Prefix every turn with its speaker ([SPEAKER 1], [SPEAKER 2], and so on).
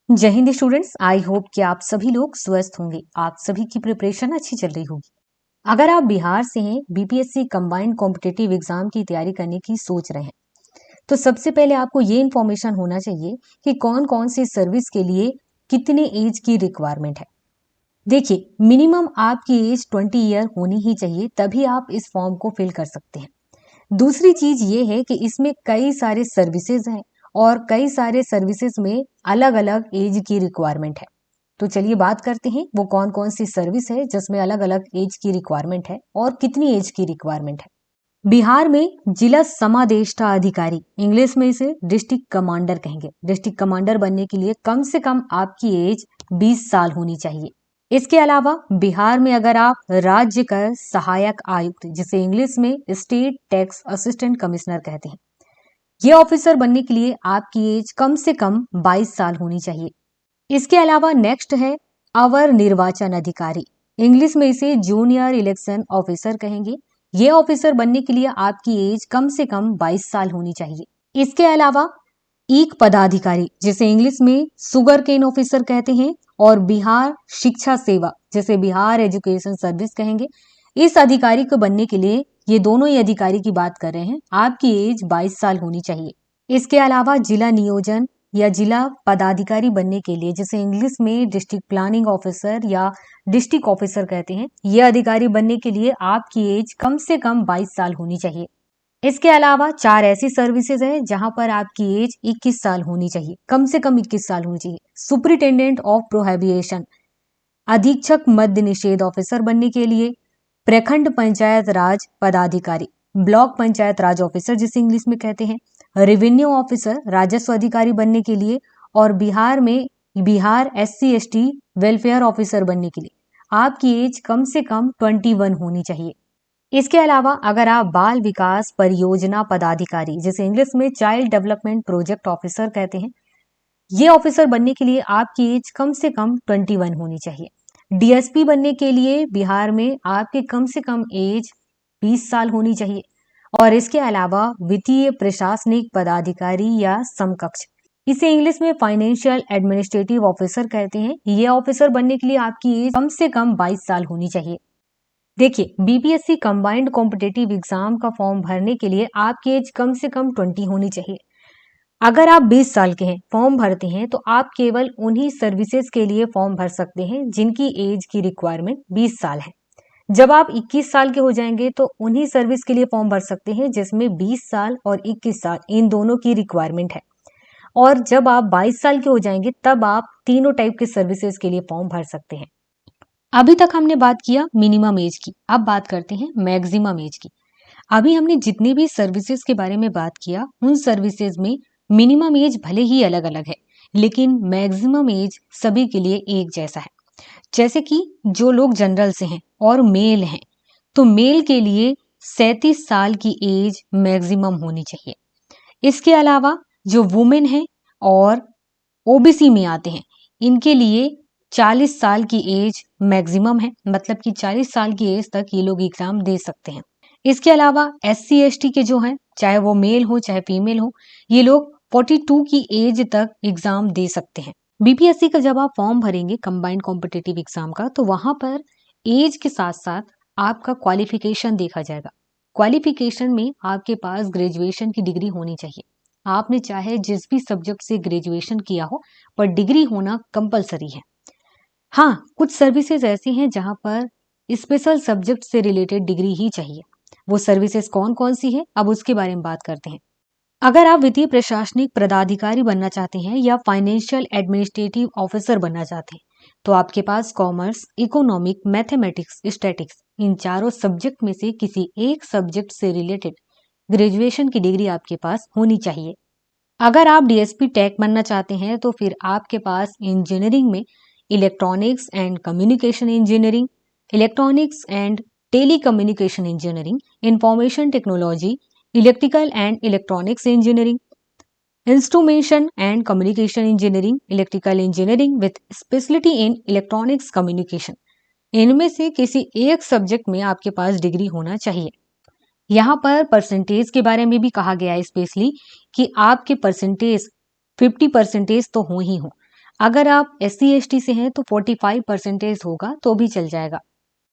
[SPEAKER 1] जय Hind students. I hope कि आप सभी लोग स्वस्थ होंगे, आप सभी की प्रिपरेशन अच्छी चल रही होगी। अगर आप बिहार से हैं, बीपीएससी कंबाइंड कॉम्पिटिटिव एग्जाम की तैयारी करने की सोच रहे हैं, तो सबसे पहले आपको ये इन्फॉर्मेशन होना चाहिए कि कौन कौन सी सर्विस के लिए कितने एज की रिक्वायरमेंट है। देखिए, मिनिमम आपकी एज 20 ईयर होनी ही चाहिए, तभी आप इस फॉर्म को फिल कर सकते हैं। दूसरी चीज ये है कि इसमें कई सारे सर्विसेज हैं और कई सारे सर्विसेज में अलग अलग एज की रिक्वायरमेंट है। तो चलिए बात करते हैं वो कौन कौन सी सर्विस है जिसमें अलग अलग एज की रिक्वायरमेंट है और कितनी एज की रिक्वायरमेंट है। बिहार में जिला समादेष्टा अधिकारी, इंग्लिश में इसे डिस्ट्रिक्ट कमांडर कहेंगे। डिस्ट्रिक्ट कमांडर बनने के लिए कम से कम आपकी एज 20 साल होनी चाहिए। इसके अलावा बिहार में अगर आप राज्य कर सहायक आयुक्त, जिसे इंग्लिश में स्टेट टैक्स असिस्टेंट कमिश्नर कहते हैं, ये ऑफिसर बनने के लिए आपकी एज कम से कम 22 साल होनी चाहिए। इसके अलावा नेक्स्ट है अवर निर्वाचन अधिकारी, इंग्लिश में इसे जूनियर इलेक्शन ऑफिसर कहेंगे। ये ऑफिसर बनने के लिए आपकी एज कम से कम 22 साल होनी चाहिए। इसके अलावा ईक पदाधिकारी, जिसे इंग्लिश में सुगर केन ऑफिसर कहते हैं, और बिहार शिक्षा सेवा, जिसे बिहार एजुकेशन सर्विस कहेंगे, इस अधिकारी को बनने के लिए, ये दोनों ही अधिकारी की बात कर रहे हैं, आपकी एज 22 साल होनी चाहिए। इसके अलावा जिला नियोजन या जिला पदाधिकारी बनने के लिए, जिसे इंग्लिश में डिस्ट्रिक्ट प्लानिंग ऑफिसर या डिस्ट्रिक्ट ऑफिसर कहते हैं, यह अधिकारी बनने के लिए आपकी एज कम से कम 22 साल होनी चाहिए। इसके अलावा 4 ऐसी सर्विसेज है जहां पर आपकी एज 21 साल होनी चाहिए, कम से कम 21 साल होनी चाहिए। सुप्रिटेंडेंट ऑफ प्रोहिबिशन, अधीक्षक मद्य निषेध ऑफिसर बनने के लिए, प्रखंड पंचायत राज पदाधिकारी, ब्लॉक पंचायत राज ऑफिसर जिसे इंग्लिश में कहते हैं, रेवेन्यू ऑफिसर, राजस्व अधिकारी बनने के लिए, और बिहार में बिहार SC/ST वेलफेयर ऑफिसर बनने के लिए आपकी एज कम से कम 21 होनी चाहिए। इसके अलावा अगर आप बाल विकास परियोजना पदाधिकारी, जिसे इंग्लिश में चाइल्ड डेवलपमेंट प्रोजेक्ट ऑफिसर कहते हैं, ये ऑफिसर बनने के लिए आपकी एज कम से कम 21 होनी चाहिए। DSP बनने के लिए बिहार में आपके कम से कम एज 20 साल होनी चाहिए। और इसके अलावा वित्तीय प्रशासनिक पदाधिकारी या समकक्ष, इसे इंग्लिश में फाइनेंशियल एडमिनिस्ट्रेटिव ऑफिसर कहते हैं, ये ऑफिसर बनने के लिए आपकी एज कम से कम 22 साल होनी चाहिए। देखिए, बीपीएससी कंबाइंड कॉम्पिटिटिव एग्जाम का फॉर्म भरने के लिए आपकी एज कम से कम 20 होनी चाहिए। अगर आप 20 साल के हैं, फॉर्म भरते हैं, तो आप केवल उन्हीं सर्विसेज के लिए फॉर्म भर सकते हैं जिनकी एज की रिक्वायरमेंट 20 साल है। जब आप 21 साल के हो जाएंगे तो उन्हीं सर्विस के लिए फॉर्म भर सकते हैं जिसमें 20 साल और 21 साल इन दोनों की रिक्वायरमेंट है। और जब आप 22 साल के हो जाएंगे तब आप तीनों टाइप के सर्विसेज के लिए फॉर्म भर सकते हैं। अभी तक हमने बात किया मिनिमम एज की, अब बात करते हैं मैक्सिमम एज की। अभी हमने जितनी भी सर्विसेज के बारे में बात किया, उन सर्विसेज में मिनिमम एज भले ही अलग अलग है, लेकिन मैक्सिमम एज सभी के लिए एक जैसा है। जैसे कि जो लोग जनरल से हैं और मेल हैं, तो मेल के लिए 37 साल की एज मैक्सिमम होनी चाहिए। इसके अलावा जो वुमेन हैं और ओबीसी में आते हैं, इनके लिए 40 साल की एज मैक्सिमम है, मतलब कि 40 साल की एज तक ये लोग एग्जाम दे सकते हैं। इसके अलावा SC/ST के जो हैं, चाहे वो मेल हो चाहे फीमेल हो, ये लोग 42 की एज तक एग्जाम दे सकते हैं। बीपीएससी का जब आप फॉर्म भरेंगे कंबाइंड कॉम्पिटिटिव एग्जाम का, तो वहां पर एज के साथ साथ आपका क्वालिफिकेशन देखा जाएगा। क्वालिफिकेशन में आपके पास ग्रेजुएशन की डिग्री होनी चाहिए। आपने चाहे जिस भी सब्जेक्ट से ग्रेजुएशन किया हो, पर डिग्री होना कंपलसरी है। हाँ, कुछ सर्विसेज ऐसी हैं जहां पर स्पेशल सब्जेक्ट से रिलेटेड डिग्री ही चाहिए। वो सर्विसेज कौन कौन सी है, अब उसके बारे में बात करते हैं। अगर आप वित्तीय प्रशासनिक पदाधिकारी बनना चाहते हैं या फाइनेंशियल एडमिनिस्ट्रेटिव ऑफिसर बनना चाहते हैं, तो आपके पास कॉमर्स, इकोनॉमिक, मैथमेटिक्स, स्टैटिक्स, इन चारों सब्जेक्ट में से किसी एक सब्जेक्ट से रिलेटेड ग्रेजुएशन की डिग्री आपके पास होनी चाहिए। अगर आप DSP टेक बनना चाहते हैं, तो फिर आपके पास इंजीनियरिंग में electronics and communication engineering, electronics and telecommunication engineering, information technology, electrical and electronics engineering, instrumentation and communication engineering, electrical engineering with speciality in electronics communication, इनमें से किसी एक सब्जेक्ट में आपके पास डिग्री होना चाहिए। यहाँ पर परसेंटेज के बारे में भी कहा गया है स्पेशली कि आपके परसेंटेज 50% तो हो ही हो। अगर आप SC ST से हैं तो 45% होगा तो भी चल जाएगा।